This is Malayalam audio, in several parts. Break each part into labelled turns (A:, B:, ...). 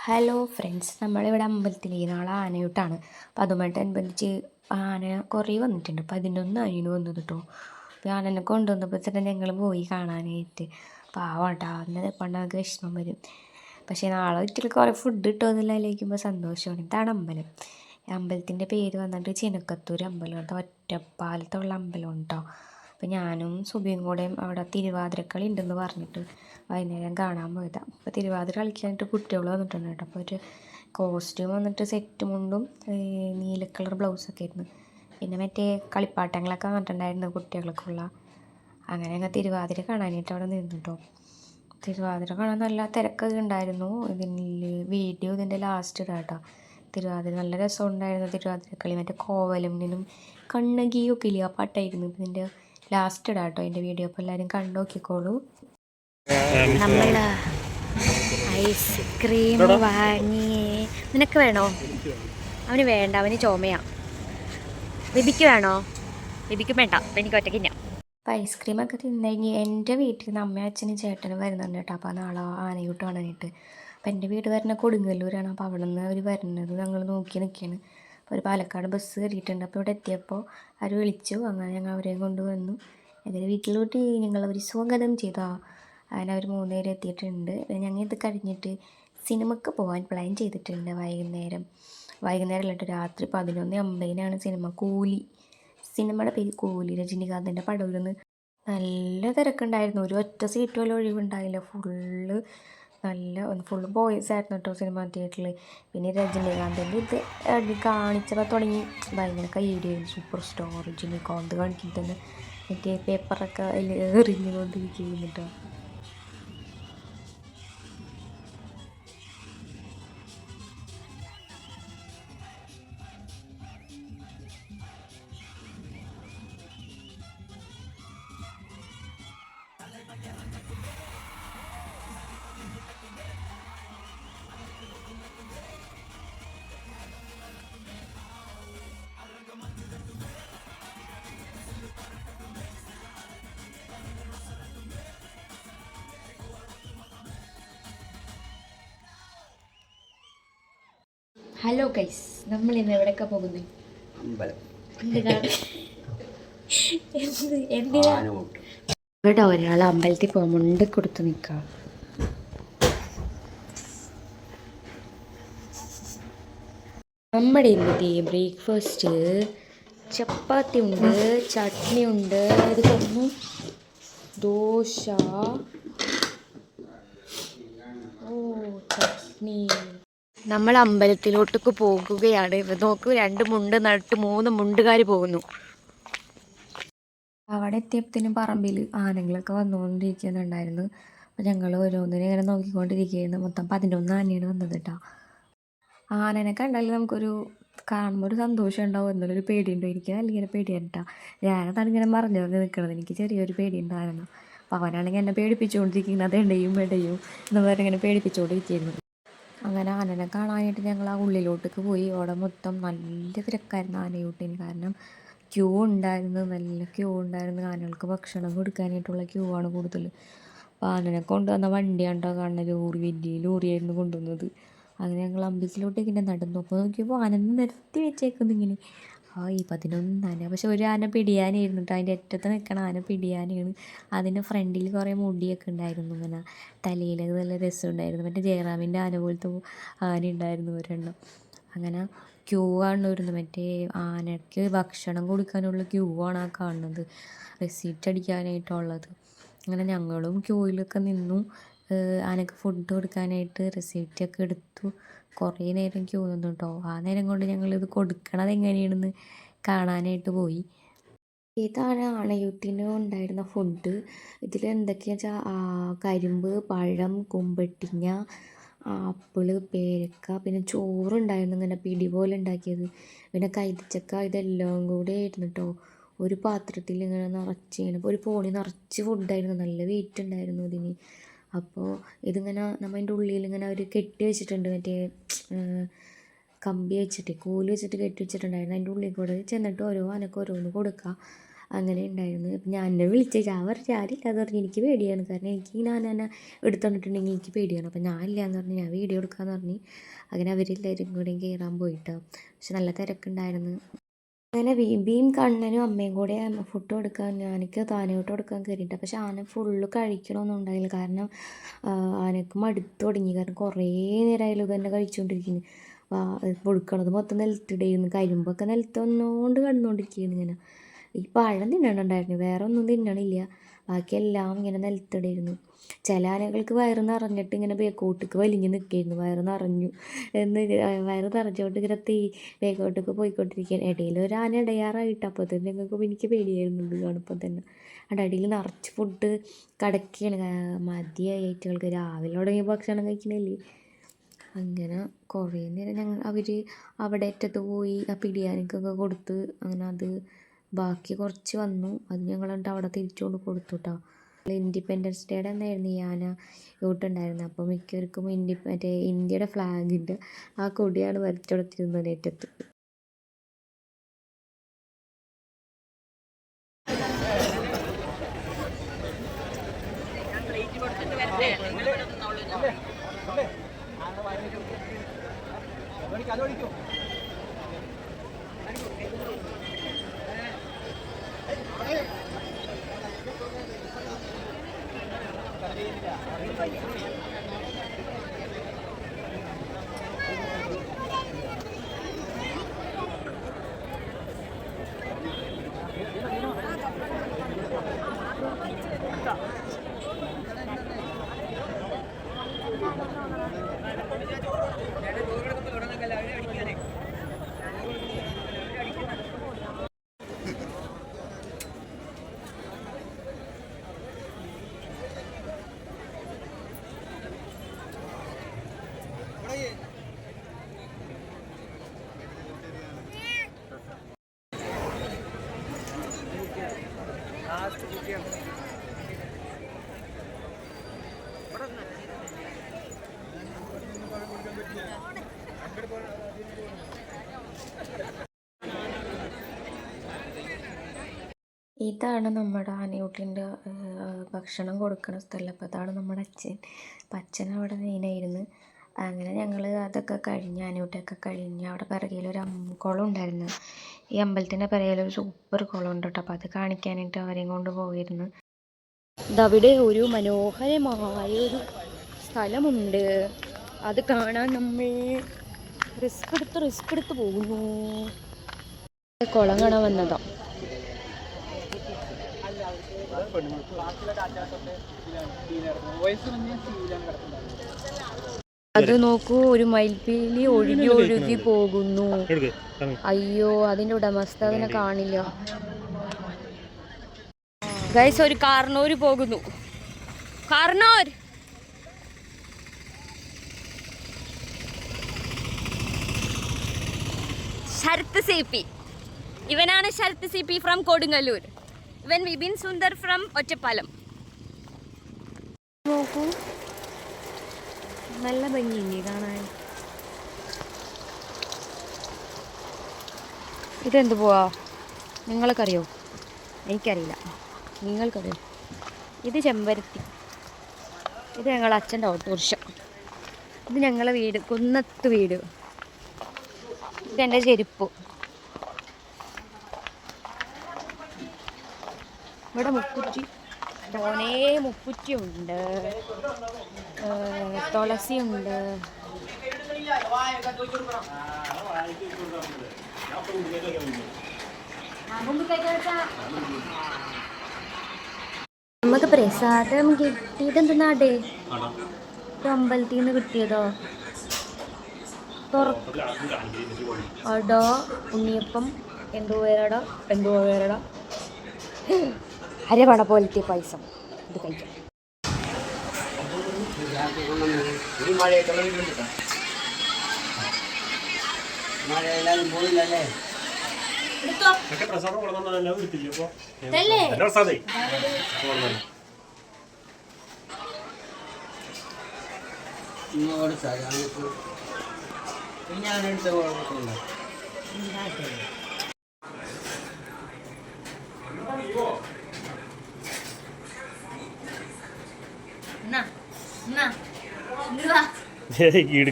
A: ഹലോ ഫ്രണ്ട്സ്, നമ്മളിവിടെ അമ്പലത്തിൽ നാളെ ആനയൂട്ടാണ്. അപ്പോൾ അതുമായിട്ടനുബന്ധിച്ച് ആന കുറേ വന്നിട്ടുണ്ട്. 11 ആനയാണ് വന്നത് കേട്ടോ. അപ്പോൾ ആനനെ കൊണ്ടുവന്നപ്പോൾ തന്നെ ഞങ്ങൾ പോയി കാണാനായിട്ട്. പാവട്ടാ, അന്ന് പണ്ടൊക്കെ വിഷമം വരും. പക്ഷേ നാളെ വീട്ടിൽ കുറേ ഫുഡ് കിട്ടുമെന്നുള്ള ആലോചിക്കുമ്പോൾ സന്തോഷമാണ്. ഇതാണ് അമ്പലം. അമ്പലത്തിൻ്റെ പേര് വന്നിട്ട് ചിനക്കത്തൂർ അമ്പലം കേട്ടോ. ഒറ്റപ്പാലത്തുള്ള അമ്പലം കേട്ടോ. അപ്പോൾ ഞാനും സുബിയും കൂടെ അവിടെ തിരുവാതിരക്കളി ഉണ്ടെന്ന് പറഞ്ഞിട്ട് വൈകുന്നേരം കാണാൻ പോയതാണ്. അപ്പോൾ തിരുവാതിര കളിക്കാനായിട്ട് കുട്ടികൾ വന്നിട്ടുണ്ട് കേട്ടോ. അപ്പോൾ ഒരു കോസ്റ്റ്യൂം വന്നിട്ട് സെറ്റ് മുണ്ടും നീല കളർ ബ്ലൗസൊക്കെ ആയിരുന്നു. പിന്നെ മറ്റേ കളിപ്പാട്ടങ്ങളൊക്കെ വന്നിട്ടുണ്ടായിരുന്നു കുട്ടികൾക്കുള്ള. അങ്ങനെ ഞങ്ങൾ തിരുവാതിര കാണാനായിട്ട് അവിടെ നിന്നിട്ടോ. തിരുവാതിര കാണാൻ നല്ല തിരക്കൊക്കെ ഉണ്ടായിരുന്നു. വീഡിയോ ഇതിൻ്റെ ലാസ്റ്റ് ഇടാം കേട്ടോ. തിരുവാതിര നല്ല രസമുണ്ടായിരുന്നു. തിരുവാതിരക്കളി മറ്റേ കോവലും നിന്നും കണ്ണകിയൊക്കെ ഇല്ല, ആ പാട്ടായിരുന്നു. ഇതിൻ്റെ ലാസ്റ്റ് ഇടാം കേട്ടോ അതിൻ്റെ വീഡിയോ. അപ്പോൾ എല്ലാവരും കണ്ടു നോക്കിക്കോളൂ. നമ്മൾ ഐസ്ക്രീം വാങ്ങി. നിനക്ക് വേണോ? അവന് വേണ്ട, അവന് ചുമയാ. ബിബിക്ക് വേണോ? ബിബിക്ക് വേണ്ട, അപ്പം എനിക്ക് ഒറ്റയ്ക്ക്. അപ്പോൾ ഐസ്ക്രീമൊക്കെ തിന്നുകഴിഞ്ഞ് എൻ്റെ വീട്ടിൽ നിന്ന് അമ്മയും അച്ഛനും ചേട്ടനും വരുന്നുണ്ട് കേട്ടോ. അപ്പോൾ നാളെ ആനയൂട്ട് കാണാനായിട്ട്. അപ്പോൾ എൻ്റെ വീട് വരുന്നത് കൊടുങ്ങല്ലൂരാണ്. അപ്പോൾ അവിടെ നിന്ന് അവർ വരുന്നത് ഞങ്ങൾ നോക്കി നിൽക്കുകയാണ്. അപ്പോൾ ഒരു പാലക്കാട് ബസ് കയറിയിട്ടുണ്ട്. അപ്പോൾ ഇവിടെ എത്തിയപ്പോൾ അവർ വിളിച്ചു. അങ്ങനെ ഞങ്ങൾ അവരെയും കൊണ്ടുവന്നു. എൻ്റെ വീട്ടിലോട്ട് ഞങ്ങളവർ സ്വാഗതം ചെയ്താൽ അങ്ങനെ അവർ 3 പേര് എത്തിയിട്ടുണ്ട്. ഞങ്ങൾ ഇത് കഴിഞ്ഞിട്ട് സിനിമയ്ക്ക് പോകാൻ പ്ലാൻ ചെയ്തിട്ടുണ്ട്. വൈകുന്നേരം രാത്രി 11:50 സിനിമ. കൂലി, സിനിമയുടെ പേര് കൂലി. രജനികാന്തിൻ്റെ പടവിൽ നിന്ന് നല്ല തിരക്കുണ്ടായിരുന്നു. ഒരു ഒറ്റ സീറ്റ് പോലും ഒഴിവുണ്ടായില്ല. ഫുള്ള് ബോയ്സ് ആയിരുന്നു കേട്ടോ സിനിമ തിയേറ്ററിൽ. പിന്നെ രജനികാന്തിൻ്റെ ഇത് കാണിച്ചപ്പോൾ തുടങ്ങി ഭയങ്കര കയ്യടിയായിരുന്നു. സൂപ്പർ സ്റ്റാർ രജനികാന്ത് കാണിച്ചിട്ട് തന്നെ മറ്റേ പേപ്പറൊക്കെ അതിൽ എറിഞ്ഞുകൊണ്ടിരിക്കുന്നു കേട്ടോ. ഹലോ ഗൈസ്, നമ്മൾ ഇന്ന് എവിടെയൊക്കെ പോകുന്നു? ഇവിടെ ഒരാൾ അമ്പലത്തിൽ പോകാൻ മുണ്ട് കൊടുത്ത് നിൽക്കാം. നമ്മുടെ ഇന്നത്തെ ബ്രേക്ക്ഫാസ്റ്റ് ചപ്പാത്തി ഉണ്ട്, ചട്നി ഉണ്ട്, ഇത് പറഞ്ഞു ദോശ, ചട്നി. നമ്മൾ അമ്പലത്തിലോട്ടേക്ക് പോകുകയാണ്. നോക്കൂ, 2 മുണ്ട് നട്ട് 3 മുണ്ടുകാർ പോകുന്നു. അവിടെ എത്തിയപ്പോഴത്തേനും പറമ്പിൽ ആനകളൊക്കെ വന്നുകൊണ്ടിരിക്കുന്നുണ്ടായിരുന്നു. അപ്പോൾ ഞങ്ങൾ ഓരോന്നിനും ഇങ്ങനെ നോക്കിക്കൊണ്ടിരിക്കുകയായിരുന്നു. മൊത്തം 11 ആനയാണ് വന്നത് കേട്ടോ. ആനനെ കണ്ടാൽ നമുക്കൊരു കാണുമ്പോൾ ഒരു സന്തോഷം ഉണ്ടാവും, എന്നൊരു പേടിയുണ്ടോ? എനിക്ക് അല്ലെങ്കിൽ പേടിയാണ് കേട്ടോ. ഞാനതാണ് ഇങ്ങനെ മറിഞ്ഞു നിൽക്കുന്നത്. എനിക്ക് ചെറിയൊരു പേടി ഉണ്ടായിരുന്നു. അപ്പോൾ അവനാണെങ്കിൽ എന്നെ പേടിപ്പിച്ചുകൊണ്ടിരിക്കുന്നത് ഇടയും എന്ന് പറഞ്ഞ് ഇങ്ങനെ പേടിപ്പിച്ചുകൊണ്ടിരിക്കുകയായിരുന്നു. അങ്ങനെ ആനനെ കാണാനായിട്ട് ഞങ്ങൾ ആ ഉള്ളിലോട്ടേക്ക് പോയി. അവിടെ മൊത്തം നല്ല തിരക്കായിരുന്നു ആനയൂട്ടിന്. കാരണം നല്ല ക്യൂ ഉണ്ടായിരുന്നു. ആനകൾക്ക് ഭക്ഷണം കൊടുക്കാനായിട്ടുള്ള ക്യൂ ആണ് കൂടുതൽ. അപ്പോൾ ആനനെ കൊണ്ടുവന്ന വണ്ടിയാണ് കേട്ടോ കാണുന്നത്. വലിയ ലോറിയായിരുന്നു കൊണ്ടുവന്നത്. അങ്ങനെ ഞങ്ങൾ അമ്പലത്തിലോട്ടേക്ക് ഇങ്ങനെ നടന്നു. അപ്പോൾ നോക്കിയപ്പോൾ ആന നിർത്തി വെച്ചേക്കുന്നു ഇങ്ങനെ. ഈ 11 ആന. പക്ഷെ ഒരു ആന പിടിയാനായിരുന്നു കേട്ടോ. അതിൻ്റെ അറ്റത്ത് നിൽക്കണ ആന പിടിയാനയാണ്. അതിൻ്റെ ഫ്രണ്ടിൽ കുറേ മുടിയൊക്കെ ഉണ്ടായിരുന്നു. ഇങ്ങനെ തലയിൽ നല്ല രസമുണ്ടായിരുന്നു. മറ്റേ ജയറാമിൻ്റെ ആന പോലത്തെ ആന ഉണ്ടായിരുന്നു ഒരെണ്ണം. അങ്ങനെ ക്യൂ ആണ് വരുന്നത്. മറ്റേ ആനയ്ക്ക് ഭക്ഷണം കൊടുക്കാനുള്ള ക്യൂ ആണ് ആ കാണുന്നത്, റെസീപ്റ്റ് അടിക്കാനായിട്ടുള്ളത്. അങ്ങനെ ഞങ്ങളും ക്യൂവിലൊക്കെ നിന്നു. ആനക്ക് ഫുഡ് കൊടുക്കാനായിട്ട് റെസിപ്റ്റൊക്കെ എടുത്തു. കുറേ നേരം ക്യൂ നിന്നു കേട്ടോ. ആ നേരം കൊണ്ട് ഞങ്ങളിത് കൊടുക്കണത് എങ്ങനെയാണെന്ന് കാണാനായിട്ട് പോയി. ഇതാണ് ആനയൂട്ടിന് ഉണ്ടായിരുന്ന ഫുഡ്. ഇതിൽ എന്തൊക്കെയാണെന്ന് വെച്ചാൽ കരിമ്പ്, പഴം, കുമ്പട്ടിങ്ങ, ആപ്പിള്, പേരക്ക, പിന്നെ ചോറുണ്ടായിരുന്നു ഇങ്ങനെ പിടി പോലെ ഉണ്ടാക്കിയത്, പിന്നെ കൈതച്ചക്ക. ഇതെല്ലാം കൂടെ ആയിരുന്നു കേട്ടോ ഒരു പാത്രത്തിൽ ഇങ്ങനെ നിറച്ച്. ഒരു പോണി നിറച്ച് ഫുഡായിരുന്നു. നല്ല വെയിറ്റ് ഉണ്ടായിരുന്നു ഇതിന്. അപ്പോൾ ഇതിങ്ങനെ അതിൻ്റെ ഉള്ളിൽ ഇങ്ങനെ അവർ കെട്ടി വെച്ചിട്ടുണ്ട്. മറ്റേ കമ്പി വെച്ചിട്ട്, കോല് വെച്ചിട്ട് കെട്ടി വെച്ചിട്ടുണ്ടായിരുന്നു. അതിൻ്റെ ഉള്ളിൽ കൂടെ ചെന്നിട്ട് ഓരോ ആനക്ക് ഓരോന്ന് കൊടുക്കുക. അങ്ങനെ ഉണ്ടായിരുന്നു. അപ്പം ഞാൻ എന്നെ വിളിച്ചേച്ചാൽ അവർ ആരില്ലാന്ന് പറഞ്ഞ് എനിക്ക് പേടിയാണ്. കാരണം എനിക്ക് ഞാൻ തന്നെ എടുത്തുകൊണ്ടിട്ടുണ്ടെങ്കിൽ എനിക്ക് പേടിയാണ്. അപ്പം ഞാൻ ഇല്ലയെന്ന് പറഞ്ഞ് ഞാൻ വീഡിയോ എടുക്കാമെന്ന് പറഞ്ഞ് അങ്ങനെ അവരെല്ലാവരും കൂടെയും കയറാൻ പോയിട്ടോ. പക്ഷെ നല്ല തിരക്കുണ്ടായിരുന്നു. അങ്ങനെ ബീബിയും കണ്ണനും അമ്മയും കൂടെ ഫുഡ് കൊടുക്കാൻ എനിക്ക് താനോട്ട് കൊടുക്കാൻ കയറിയിട്ട്. പക്ഷെ ആന ഫുള്ള് കഴിക്കണമൊന്നും ഉണ്ടായില്ല. കാരണം ആനക്ക് മടുത്ത് തുടങ്ങി. കാരണം കുറേ നേരമായാലും ഇത് തന്നെ കഴിച്ചുകൊണ്ടിരിക്കുന്നു. പൊടുക്കണത് മൊത്തം നിലത്തിടുന്നു. കരിമ്പൊക്കെ നിലത്ത് വന്നുകൊണ്ട് കിടന്നുകൊണ്ടിരിക്കുന്നു. ഇങ്ങനെ ഈ പഴം തിന്നണുണ്ടായിരുന്നു, വേറെ ഒന്നും തിന്നണില്ല. ബാക്കിയെല്ലാം ഇങ്ങനെ നിലത്തിടായിരുന്നു. ചില ആനകൾക്ക് വയറ് നിറഞ്ഞിട്ട് ഇങ്ങനെ ബേക്കോട്ടേക്ക് വലിഞ്ഞ് നിൽക്കുകയായിരുന്നു. വയറ് നിറഞ്ഞു എന്ന് വയറ് നിറഞ്ഞുകൊണ്ട് ഇങ്ങനെ ബേക്കോട്ടേക്ക് പോയിക്കൊണ്ടിരിക്കുകയാണ്. ഇടയിൽ ഒരു ആന ഇടയാറായിട്ട് അപ്പോൾ തന്നെ ഞങ്ങൾക്ക് എനിക്ക് പേടിയായിരുന്നു ഇത് കാണുമ്പോൾ തന്നെ. അവിടെ അടിയിൽ നിറച്ച് ഫുഡ് കിടക്കുകയാണ്. മതിയായി ആയിട്ടുകൾക്ക് രാവിലെ തുടങ്ങി ഭക്ഷണം കഴിക്കണില്ലേ. അങ്ങനെ കുറേ നേരം അവർ അവിടെ അറ്റത്ത് പോയി ആ പിടിയാനക്കൊക്കെ കൊടുത്ത് അങ്ങനെ അത് ബാക്കി കുറച്ച് വന്നു. അത് ഞങ്ങൾ എന്നിട്ട് അവിടെ തിരിച്ചുകൊണ്ട് കൊടുത്തു കേട്ടോ. ഇൻഡിപെൻഡൻസ് ഡേയുടെ അന്നായിരുന്നു ഈ ആന യൂട്ടുണ്ടായിരുന്നത്. അപ്പോൾ മിക്കവർക്കും മറ്റേ ഇന്ത്യയുടെ ഫ്ലാഗിൻ്റെ ആ കൊടിയാണ് വരച്ചുകൊടുത്തിരുന്നത് ഏറ്റത്ത്. ഇതാണ് നമ്മുടെ ആനയൂട്ടിൻ്റെ ഭക്ഷണം കൊടുക്കുന്ന സ്ഥലം. അപ്പോൾ അതാണ് നമ്മുടെ അച്ഛൻ. അപ്പം അച്ഛൻ അവിടെ മെയിനായിരുന്നു. അങ്ങനെ ഞങ്ങൾ അതൊക്കെ കഴിഞ്ഞ് ആനയൂട്ടിയൊക്കെ കഴിഞ്ഞ് അവിടെ പിറകിലൊരു കുളം ഉണ്ടായിരുന്നു. ഈ അമ്പലത്തിൻ്റെ പിറകിലൊരു സൂപ്പർ കുളം ഉണ്ട് കേട്ടോ. അപ്പോൾ അത് കാണിക്കാനായിട്ട് അവരെയും കൊണ്ട് പോയിരുന്നു. ഇതവിടെ ഒരു മനോഹരമായൊരു സ്ഥലമുണ്ട്. അത് കാണാൻ നമ്മൾ റിസ്ക് എടുത്ത് പോകുന്നു. കുളം കാണാൻ വന്നതാ. അത് നോക്കൂ, ഒരു മയിൽപ്പീലി ഒഴുകി പോകുന്നു. അയ്യോ, അതിന്റെ ഉടമസ്ഥ അതിനെ കാണില്ല. ഗൈസ്, ഒരു കാർണോര് പോകുന്നു. കാർണോർ ശരത് സിപി. ഇവനാണ് ശരത് സിപി ഫ്രം കൊടുങ്ങല്ലൂർ. ഇവൻ വിപിൻ സുന്ദർ ഫ്രം ഒറ്റപ്പാലം. നോക്കൂ, നല്ല ഭംഗിയില്ലേ കാണാൻ. ഇതെന്ത് പോവാ നിങ്ങൾക്കറിയോ? എനിക്കറിയില്ല, നിങ്ങൾക്കറിയോ? ഇത് ചെമ്പരത്തി. ഇത് ഞങ്ങളുടെ അച്ഛൻ്റെ ഓട്ടോറിക്ഷ. ഇത് ഞങ്ങളെ വീട്, കുന്നത്ത് വീട്. ഇതെൻ്റെ ചെരുപ്പ്. ഇവിടെ മുക്കുറ്റി, തോനേ മുക്കുറ്റിയുണ്ട്, തുളസിയുണ്ട്. നമുക്ക് പ്രസാദം കിട്ടിയത് എന്തെന്നാടേ? അമ്പലത്തിൽ നിന്ന് കിട്ടിയതോ? അട, ഉണ്ണിയപ്പം, എന്തോ വേറെടാ അരവണ പോലത്തെ പായസം. ഇത് കഴിക്കാം.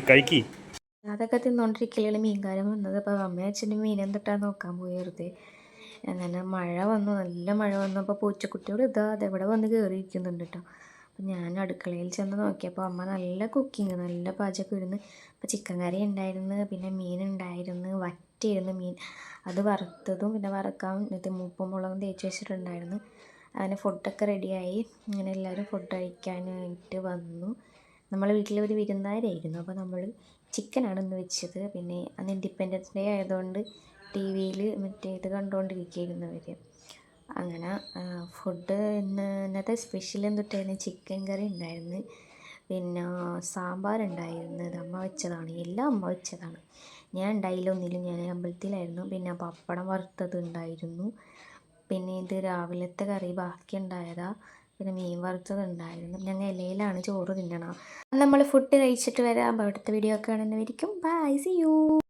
B: കഴിക്കി
A: അതൊക്കെ തിന്നോണ്ടിരിക്കലാണ് മീൻകാരൻ വന്നത്. അപ്പോൾ അമ്മയും അച്ഛനും മീൻ എന്തിട്ടാ നോക്കാൻ പോയി വെറുതെ. അങ്ങനെ മഴ വന്നു, നല്ല മഴ വന്നു. അപ്പോൾ പൂച്ചക്കുട്ടിയോട് അതെവിടെ വന്ന് കയറിയിരിക്കുന്നുണ്ട് കേട്ടോ. അപ്പം ഞാൻ അടുക്കളയിൽ ചെന്ന് നോക്കിയപ്പോൾ അമ്മ നല്ല കുക്കിങ്, നല്ല പാചകം ഇരുന്ന്. അപ്പോൾ ചിക്കൻ കറി ഉണ്ടായിരുന്നു, പിന്നെ മീൻ ഉണ്ടായിരുന്നു, വറ്റിയിരുന്നു മീൻ. അത് വറുത്തതും പിന്നെ വറക്കാൻ ഉപ്പും മുളകും തേച്ച് വെച്ചിട്ടുണ്ടായിരുന്നു. അങ്ങനെ ഫുഡൊക്കെ റെഡിയായി. അങ്ങനെ എല്ലാവരും ഫുഡ് കഴിക്കാനായിട്ട് വന്നു. നമ്മളെ വീട്ടിൽ ഒരു വിരുന്നുകാരായിരുന്നു. അപ്പോൾ നമ്മൾ ചിക്കനാണ് ഇന്ന് വെച്ചത്. പിന്നെ അന്ന് ഇൻഡിപെൻഡൻസ് ഡേ ആയതുകൊണ്ട് ടി വിയിൽ മറ്റേ ഇത് കണ്ടുകൊണ്ടിരിക്കുകയായിരുന്നു അവർ. അങ്ങനെ ഫുഡ് ഇന്നത്തെ സ്പെഷ്യൽ എന്തിട്ടായിരുന്നു, ചിക്കൻ കറി ഉണ്ടായിരുന്നു, പിന്നെ സാമ്പാറുണ്ടായിരുന്നു. ഇത് അമ്മ വെച്ചതാണ്, എല്ലാം അമ്മ വെച്ചതാണ്. ഞാൻ ഉണ്ടായില്ല ഒന്നിലും, ഞാൻ അമ്പലത്തിലായിരുന്നു. പിന്നെ പപ്പടം വറുത്തത് ഉണ്ടായിരുന്നു. പിന്നെ ഇത് രാവിലത്തെ കറി ബാക്കി ഉണ്ടായതാ. പിന്നെ മീൻ വറുത്തത് ഉണ്ടായിരുന്നു. ഞങ്ങൾ ഇലയിലാണ് ചോറ് തിന്നണം. നമ്മൾ ഫുഡ് കഴിച്ചിട്ട് വരാം. അപ്പോൾ അടുത്ത വീഡിയോ ഒക്കെ കാണുന്നവരിക്കും ബൈ, സി യു.